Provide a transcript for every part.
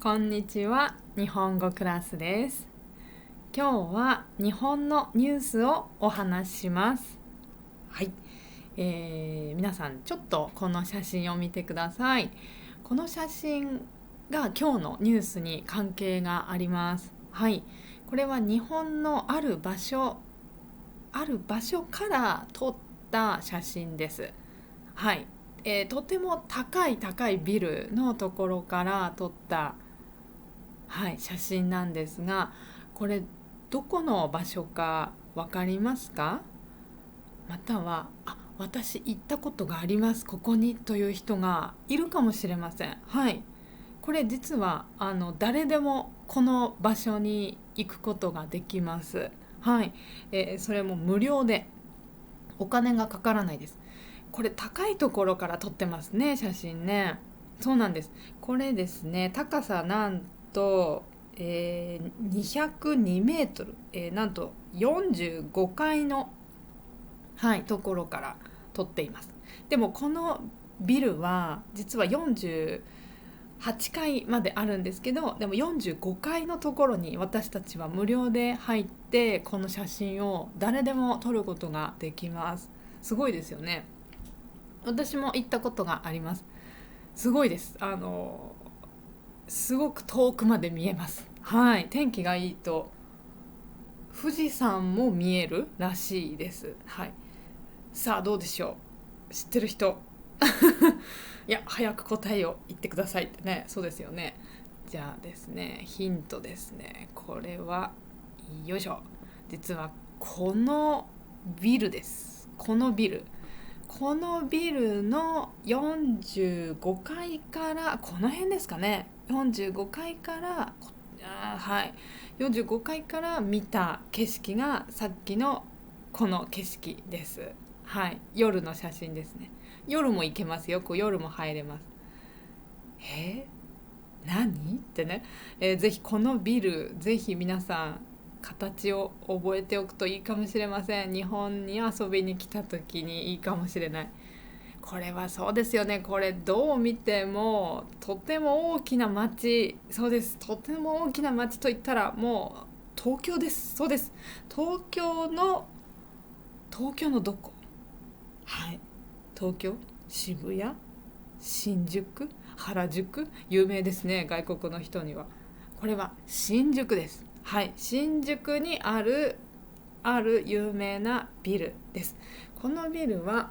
こんにちは、日本語クラスです。今日は日本のニュースをお話しします。はい、皆さんちょっとこの写真を見てください。この写真が今日のニュースに関係があります。はい、これは日本のある場所から撮った写真です。はい、とても高いビルのところから撮った写真なんですが、これどこの場所か分かりますか？または私行ったことがありますここにという人がいるかもしれません。これ実は誰でもこの場所に行くことができます。それも無料でお金がかからないです。これ高いところから撮ってますね、写真ね。そうなんです。これですね、高さなんと、202メートル、なんと45階の、ところから撮っています。でもこのビルは実は48階まであるんですけど、でも45階のところに私たちは無料で入ってこの写真を誰でも撮ることができます。すごいですよね。私も行ったことがあります。すごいです。すごく遠くまで見えます。天気がいいと富士山も見えるらしいです。さあどうでしょう、知ってる人いや早く答えを言ってくださいってね。そうですよね。じゃあですね、ヒントですね。これはよいしょ、実はこのビルです。このビルの45階からこの辺ですかね。45階から45階から見た景色がさっきのこの景色です。夜の写真ですね。夜も行けますよ。夜も入れます。何ってね、ぜひこのビル、ぜひ皆さん形を覚えておくといいかもしれません。日本に遊びに来た時にいいかもしれない。これはそうですよね。これどう見てもとても大きな町。そうです、とても大きな町といったらもう東京です。そうです、東京のどこ？東京、渋谷、新宿、原宿、有名ですね、外国の人には。これは新宿です。新宿にある有名なビルです。このビルは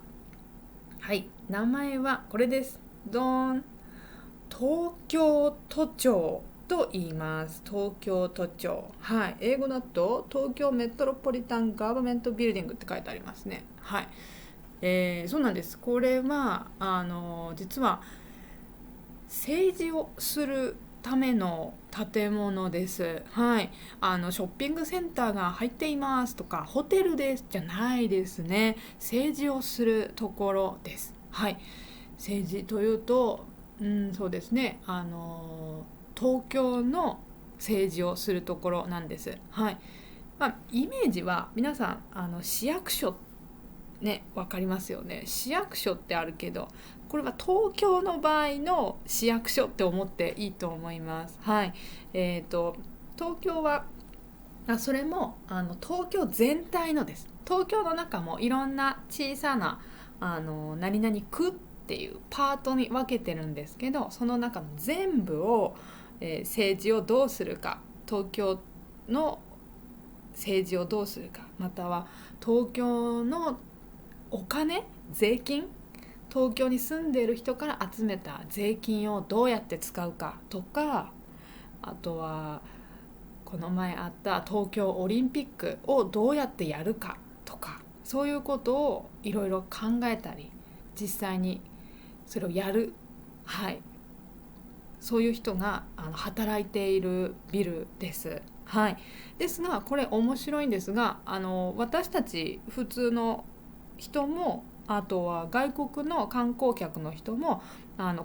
名前はこれです。ドーン。東京都庁と言います。東京都庁。英語だと東京メトロポリタンガバメントビルディングって書いてありますね。そうなんです。これは実は政治をするための建物です。ショッピングセンターが入っていますとかホテルですじゃないですね。政治をするところです。政治というと、そうですね、東京の政治をするところなんです。イメージは皆さん市役所ね、分かりますよね。市役所ってあるけど、これは東京の場合の市役所って思っていいと思います。東京はそれも東京全体のです。東京の中もいろんな小さな何々区っていうパートに分けてるんですけど、その中の全部を、政治をどうするか、東京の政治をどうするか、または東京のお金、税金、東京に住んでいる人から集めた税金をどうやって使うかとか、あとはこの前あった東京オリンピックをどうやってやるかとか、そういうことをいろいろ考えたり、実際にそれをやる、そういう人が働いているビルです。ですがこれ面白いんですが、私たち普通の人も、あとは外国の観光客の人も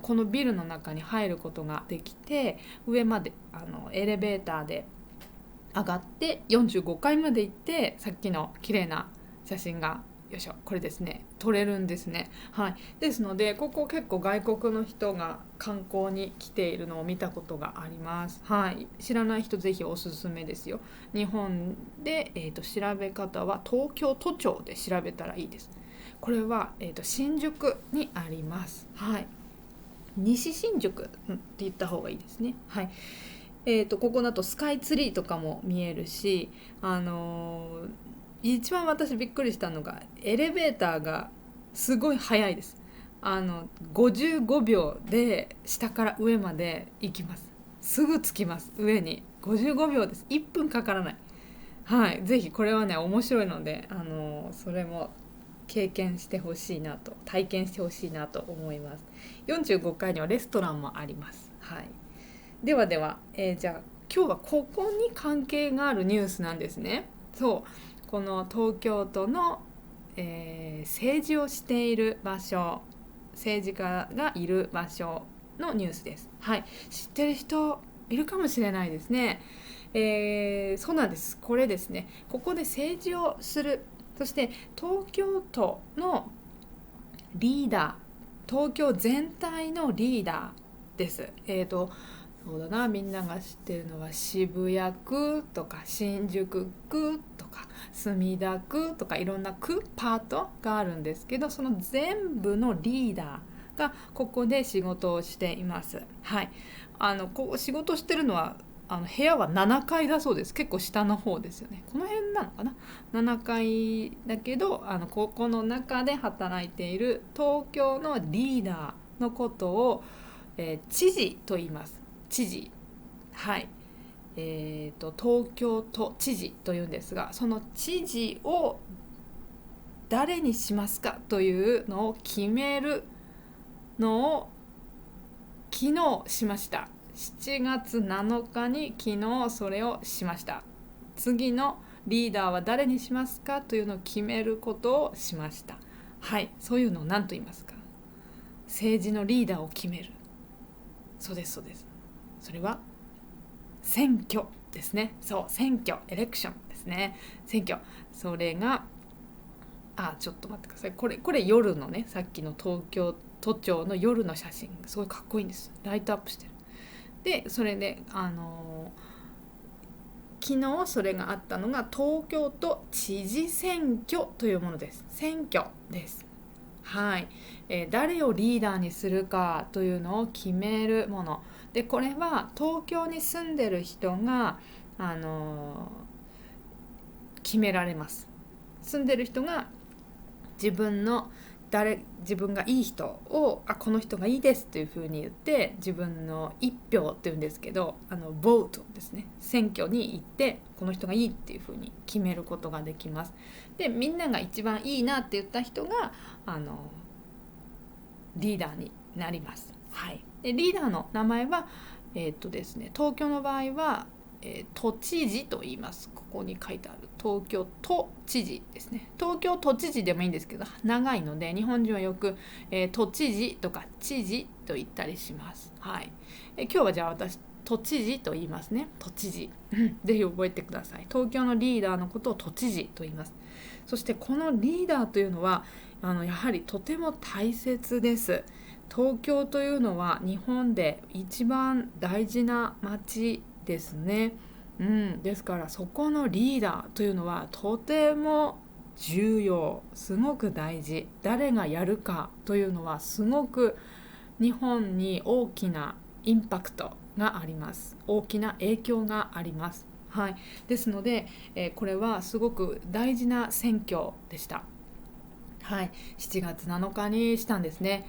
このビルの中に入ることができて、上までエレベーターで上がって45階まで行って、さっきの綺麗な写真がよいしょ、これですね、取れるんですね。はい、ですのでここ結構外国の人が観光に来ているのを見たことがあります。はい、知らない人ぜひおすすめですよ。日本で、調べ方は東京都庁で調べたらいいです。これは、新宿にあります。はい、西新宿って言った方がいいですね。はい、ここだとスカイツリーとかも見えるし、一番私びっくりしたのがエレベーターがすごい速いです。55秒で下から上まで行きます。すぐ着きます。上に55秒です。1分かからない。はい、ぜひこれはね面白いので、それも経験してほしいなと、体験してほしいなと思います。45階にはレストランもあります。はい、ではでは、じゃあ今日はここに関係があるニュースなんですね。そうこの東京都の、政治をしている場所、政治家がいる場所のニュースです。はい、知ってる人いるかもしれないですね。そうなんです。これですね、ここで政治をする、そして東京都のリーダー、東京全体のリーダーです。そうだな、みんなが知ってるのは渋谷区とか新宿区とか墨田区とかいろんな区パートがあるんですけど、その全部のリーダーがここで仕事をしています。はい、ここ仕事してるのは部屋は7階だそうです。結構下の方ですよね。この辺なのかな、7階だけどここの中で働いている東京のリーダーのことを、知事と言います。知事、はい、東京都知事というんですが、その知事を誰にしますかというのを決めるのを昨日しました。7月7日に昨日それをしました。次のリーダーは誰にしますかというのを決めることをしました。はい、そういうのを何と言いますか？政治のリーダーを決める。そうですそうです。それは選挙ですね。そう、選挙、エレクションですね。選挙。それが、ちょっと待ってください。これ夜のね、さっきの東京都庁の夜の写真、すごいかっこいいんです。ライトアップしてる。で、それで、昨日それがあったのが東京都知事選挙というものです。選挙です。はい、誰をリーダーにするかというのを決めるもので、これは東京に住んでる人が、決められます。住んでる人が自分がいい人をこの人がいいですっていう風に言って自分の一票っていうんですけどボートですね、選挙に行ってこの人がいいっていう風に決めることができます。でみんなが一番いいなって言った人がリーダーになります。はい、でリーダーの名前はですね、東京の場合は都知事と言います。ここに書いてある東京都知事ですね。東京都知事でもいいんですけど長いので日本人はよく、都知事とか知事と言ったりします。はい、今日はじゃあ私都知事と言いますね。都知事ぜひ覚えてください。東京のリーダーのことを都知事と言います。そしてこのリーダーというのはやはりとても大切です。東京というのは日本で一番大事な街ですね。ですからそこのリーダーというのはとても重要、すごく大事。誰がやるかというのはすごく日本に大きなインパクトがあります。大きな影響があります。はい、ですので、これはすごく大事な選挙でした。はい、7月7日にしたんですね。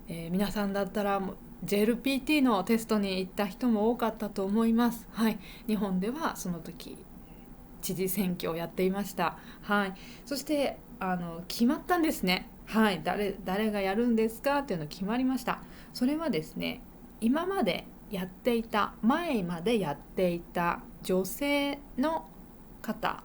皆さんだったらJLPT のテストに行った人も多かったと思います。はい、日本ではその時知事選挙をやっていました。はい、そして決まったんですね。はい、誰がやるんですかっていうの決まりました。それはですね、今まで前までやっていた女性の方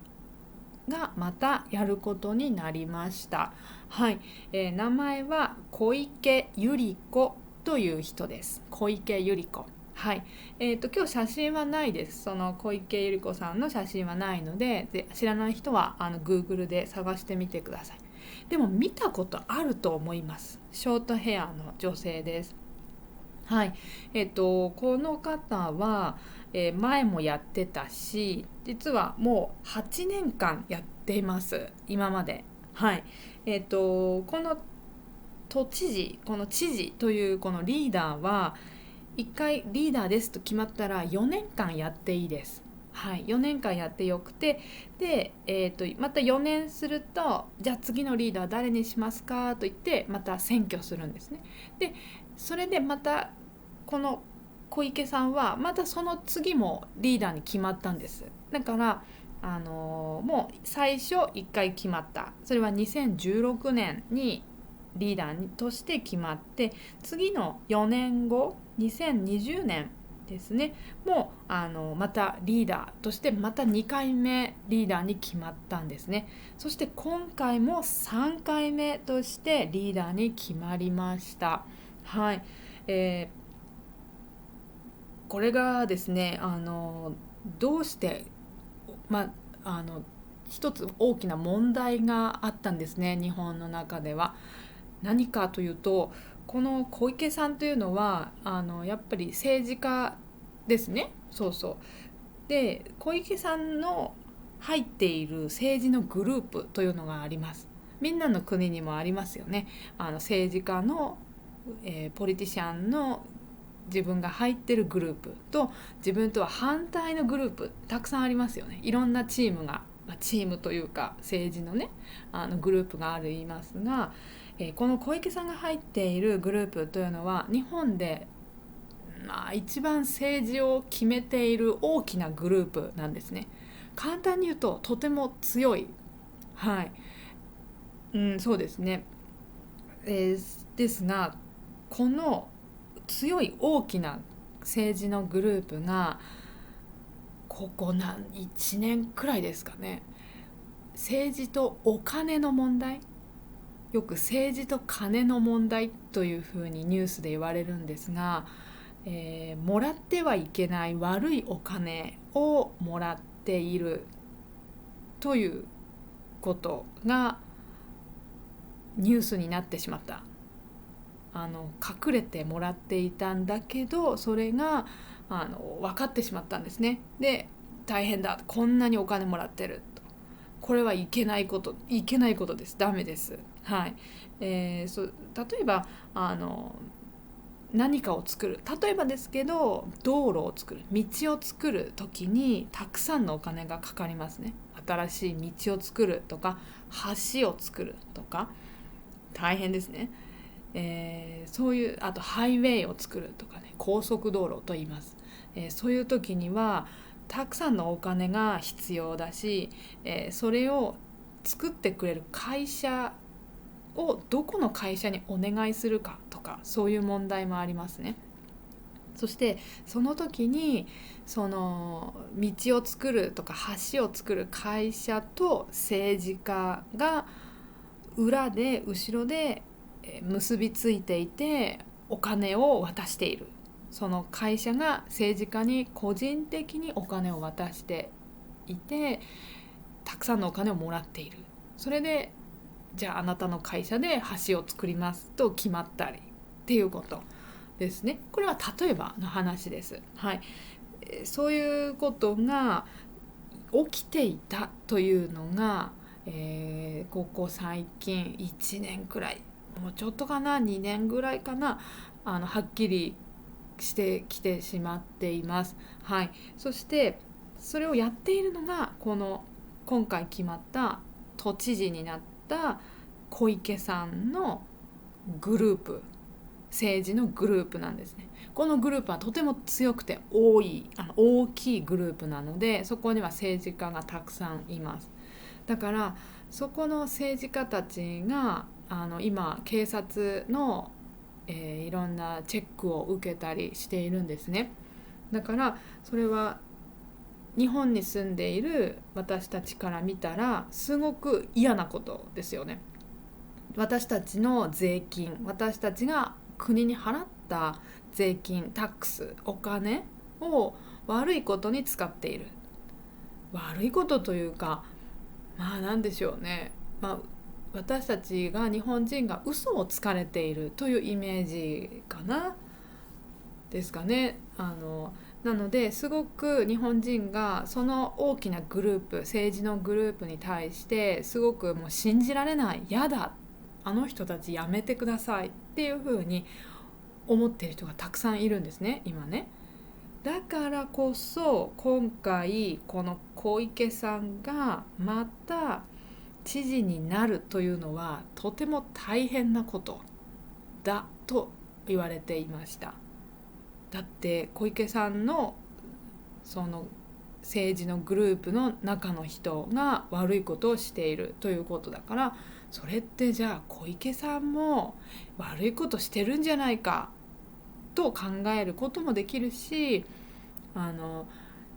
がまたやることになりました。はい、名前は小池百合子という人です。小池百合子。はい、今日写真はないです。その小池百合子さんの写真はないので、知らない人はGoogle で探してみてください。でも見たことあると思います。ショートヘアの女性です。はい、この方は、前もやってたし、実はもう8年間やっています今まで。はい、このこの知事というこのリーダーは1回リーダーですと決まったら4年間やっていいです。はい、4年間やってよくて、で、また4年すると、じゃあ次のリーダー誰にしますかと言ってまた選挙するんですね。でそれでまたこの小池さんはまたその次もリーダーに決まったんです。だからもう最初1回決まった、それは2016年にリーダーとして決まって、次の4年後2020年ですね、もうまたリーダーとしてまた2回目リーダーに決まったんですね。そして今回も3回目としてリーダーに決まりました。はい、これがですね、どうして、ま一つ大きな問題があったんですね、日本の中では。何かというと、この小池さんというのはやっぱり政治家ですね。そうそう。で小池さんの入っている政治のグループというのがあります。みんなの国にもありますよね。政治家の、ポリティシャンの自分が入ってるグループと自分とは反対のグループたくさんありますよね。いろんなチームが、チームというか政治のねグループがありますが、この小池さんが入っているグループというのは日本で、一番政治を決めている大きなグループなんですね。簡単に言うととても強い。はい、そうですね。ですが、この強い大きな政治のグループがここ1年くらいですかね、政治とお金の問題、よく政治と金の問題というふうにニュースで言われるんですが、もらってはいけない悪いお金をもらっているということがニュースになってしまった。隠れてもらっていたんだけど、それが分かってしまったんですね。で大変だ、こんなにお金もらってると、これはいけないことです。ダメです。はい、例えば何かを作る、例えばですけど道路を作る、道を作る時にたくさんのお金がかかりますね。新しい道を作るとか橋を作るとか大変ですね。そういう、あとハイウェイを作るとかね、高速道路と言います。そういう時にはたくさんのお金が必要だし、それを作ってくれる会社をどこの会社にお願いするかとか、そういう問題もありますね。そしてその時にその道を作るとか橋を作る会社と政治家が裏で後ろで結びついていてお金を渡している。その会社が政治家に個人的にお金を渡していて、たくさんのお金をもらっている。それでじゃああなたの会社で橋を作りますと決まったりっていうことですね。これは例えばの話です。はい、そういうことが起きていたというのが、ここ最近1年くらい、もうちょっとかな、2年ぐらいかな、はっきりしてきてしまっています。はい、そしてそれをやっているのがこの今回決まった都知事になった小池さんのグループ、政治のグループなんですね。このグループはとても強くて大きいグループなので、そこには政治家がたくさんいます。だからそこの政治家たちが今警察の、いろんなチェックを受けたりしているんですね。だからそれは日本に住んでいる私たちから見たらすごく嫌なことですよね。私たちの税金、私たちが国に払った税金、タックス、お金を悪いことに使っている。悪いことというか、何でしょうね。私たちが日本人が嘘をつかれているというイメージかなですかね。なのですごく日本人がその大きなグループ、政治のグループに対してすごくもう信じられない、やだ、あの人たちやめてくださいっていうふうに思っている人がたくさんいるんですね、今ね。だからこそ今回この小池さんがまた知事になるというのはとても大変なことだと言われていました。だって小池さんのその政治のグループの中の人が悪いことをしているということだから、それってじゃあ小池さんも悪いことしてるんじゃないかと考えることもできるし、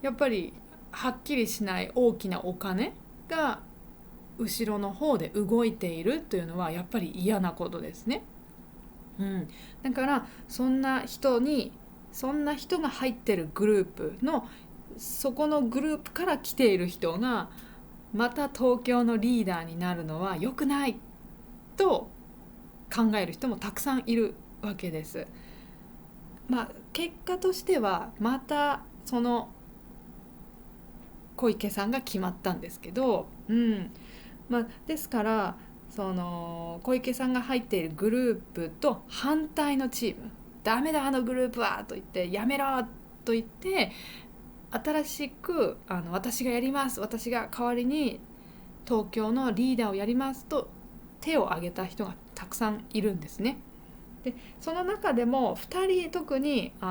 やっぱりはっきりしない大きなお金が後ろの方で動いているというのはやっぱり嫌なことですね。だからそんな人が入ってるグループのそこのグループから来ている人がまた東京のリーダーになるのは良くないと考える人もたくさんいるわけです。結果としてはまたその小池さんが決まったんですけど、ですからその小池さんが入っているグループと反対のチーム、ダメだあのグループはと言って、やめろと言って新しく私がやります、私が代わりに東京のリーダーをやりますと手を挙げた人がたくさんいるんですね。でその中でも2人特にこ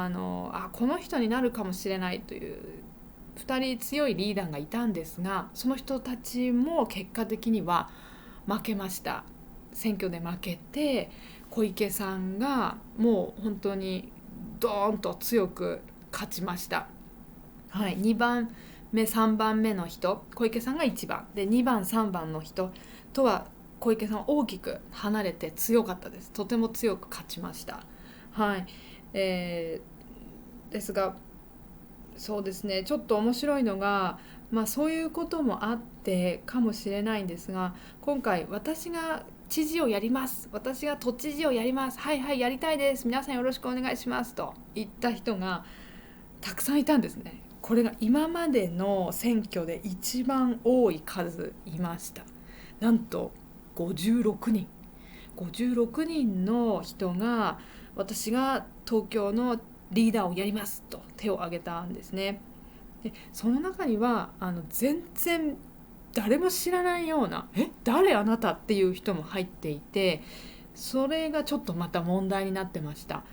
の人になるかもしれないという2人強いリーダーがいたんですが、その人たちも結果的には負けました。選挙で負けて小池さんがもう本当にドーンと強く勝ちました。2番目3番目の人、小池さんが1番で2番3番の人とは小池さんは大きく離れて強かったです。とても強く勝ちました。ですがそうですね、ちょっと面白いのが、そういうこともあってかもしれないんですが、今回私が知事をやります、私が都知事をやります、はいはいやりたいです、皆さんよろしくお願いしますと言った人がたくさんいたんですね。これが今までの選挙で一番多い数いました。なんと56人56人の人が私が東京のリーダーをやりますと手を挙げたんですね。でその中には全然誰も知らないような誰あなたっていう人も入っていて、それがちょっとまた問題になってました。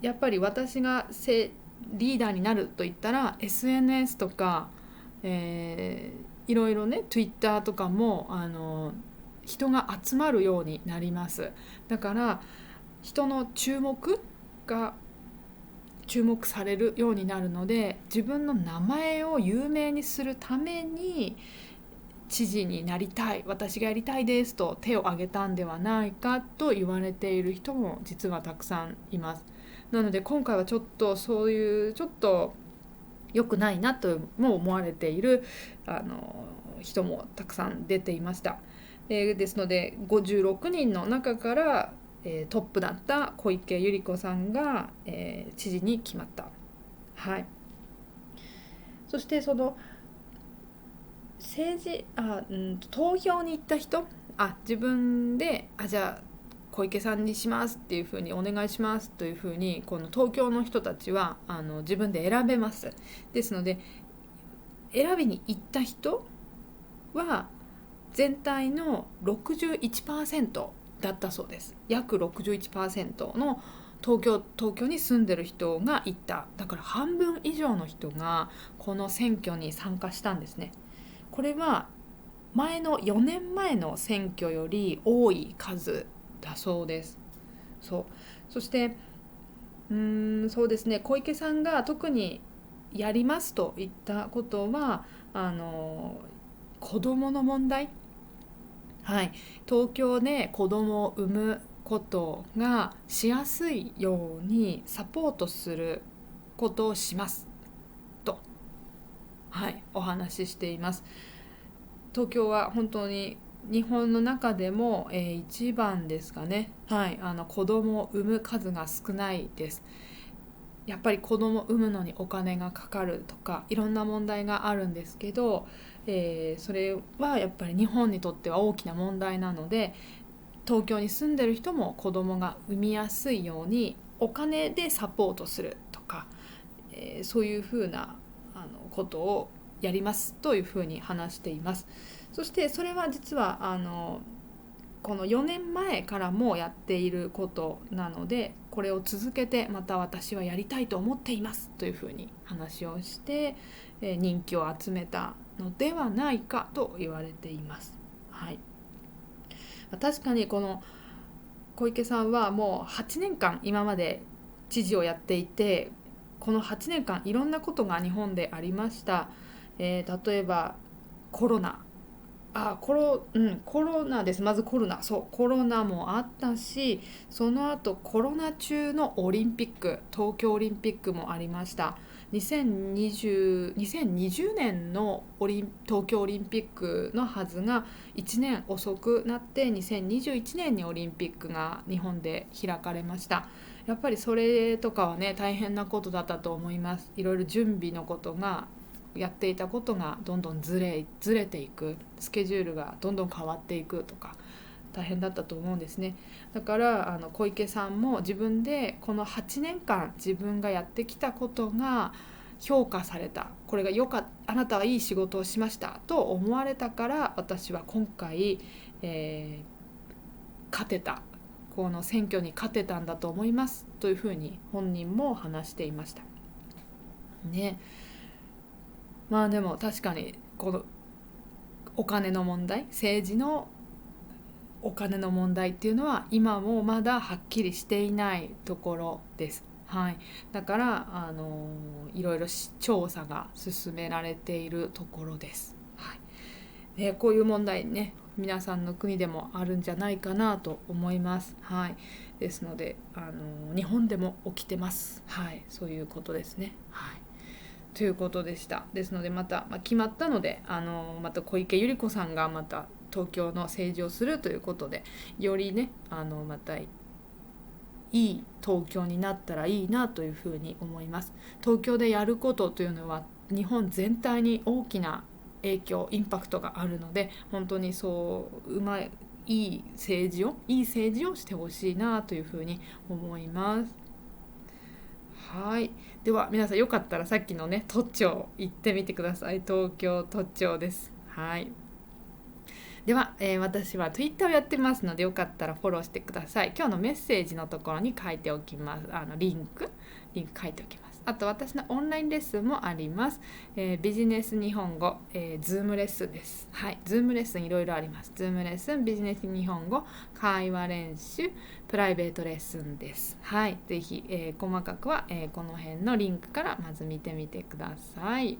やっぱり私がリーダーになると言ったら SNS とか、いろいろね Twitter とかも人が集まるようになります。だから人の注目されるようになるので、自分の名前を有名にするために知事になりたい、私がやりたいですと手を挙げたんではないかと言われている人も実はたくさんいます。なので今回はちょっとそういうちょっと良くないなとも思われている人もたくさん出ていました。ですので56人の中からトップだった小池百合子さんが、知事に決まった。そしてその投票に行った人、自分でじゃあ小池さんにしますっていうふうにお願いしますというふうにこの東京の人たちは自分で選べます。ですので選びに行った人は全体の 61% だったそうです。約 61% の東京に住んでる人がいた。だから半分以上の人がこの選挙に参加したんですね。これは4年前の選挙より多い数だそうです。そしてそうですね、小池さんが特にやりますと言ったことは子どもの問題、東京で子どもを産むことがしやすいようにサポートすることをしますと、お話ししています。東京は本当に日本の中でも、一番ですかね。はい、子供を産む数が少ないです。やっぱり子供を産むのにお金がかかるとかいろんな問題があるんですけど、それはやっぱり日本にとっては大きな問題なので、東京に住んでる人も子供が産みやすいようにお金でサポートするとか、そういうふうなことをやりますというふうに話しています。そしてそれは実はこの4年前からもやっていることなので、これを続けてまた私はやりたいと思っていますというふうに話をして、人気を集めたのではないかと言われています。はい、確かにこの小池さんはもう8年間今まで知事をやっていて、この8年間いろんなことが日本でありました。例えばコロナ、コロナです。まずコロナもあったし、その後コロナ中のオリンピック、東京オリンピックもありました。2020年の東京オリンピックのはずが1年遅くなって2021年にオリンピックが日本で開かれました。やっぱりそれとかはね、大変なことだったと思います。いろいろ準備のことが、やっていたことがどんどんずれていく、スケジュールがどんどん変わっていくとか大変だったと思うんですね。だから小池さんも自分でこの8年間自分がやってきたことが評価された、これがあなたはいい仕事をしましたと思われたから、私は今回、勝てた、この選挙に勝てたんだと思いますというふうに本人も話していましたね。まあでも確かにこのお金の問題、政治のお金の問題っていうのは今もまだはっきりしていないところです。はい、だからいろいろ調査が進められているところです。はい、でこういう問題ね、皆さんの国でもあるんじゃないかなと思います。はい、ですので日本でも起きてます。はい、そういうことですね。はい、ということでした。ですのでまた、決まったのでまた小池百合子さんがまた東京の政治をするということで、よりねまたいい東京になったらいいなというふうに思います。東京でやることというのは日本全体に大きな影響インパクトがあるので、本当にいい政治をしてほしいなというふうに思います。はい、では皆さんよかったらさっきのね都庁行ってみてください。東京都庁です。はい、では、私は Twitter をやってますのでよかったらフォローしてください。今日のメッセージのところに書いておきます。リンク書いておきます。あと私のオンラインレッスンもあります。ビジネス日本語、Zoom レッスンです。はい、Zoom レッスンいろいろあります。Zoom レッスン、ビジネス日本語、会話練習、プライベートレッスンです。はい、ぜひ、細かくは、この辺のリンクからまず見てみてください。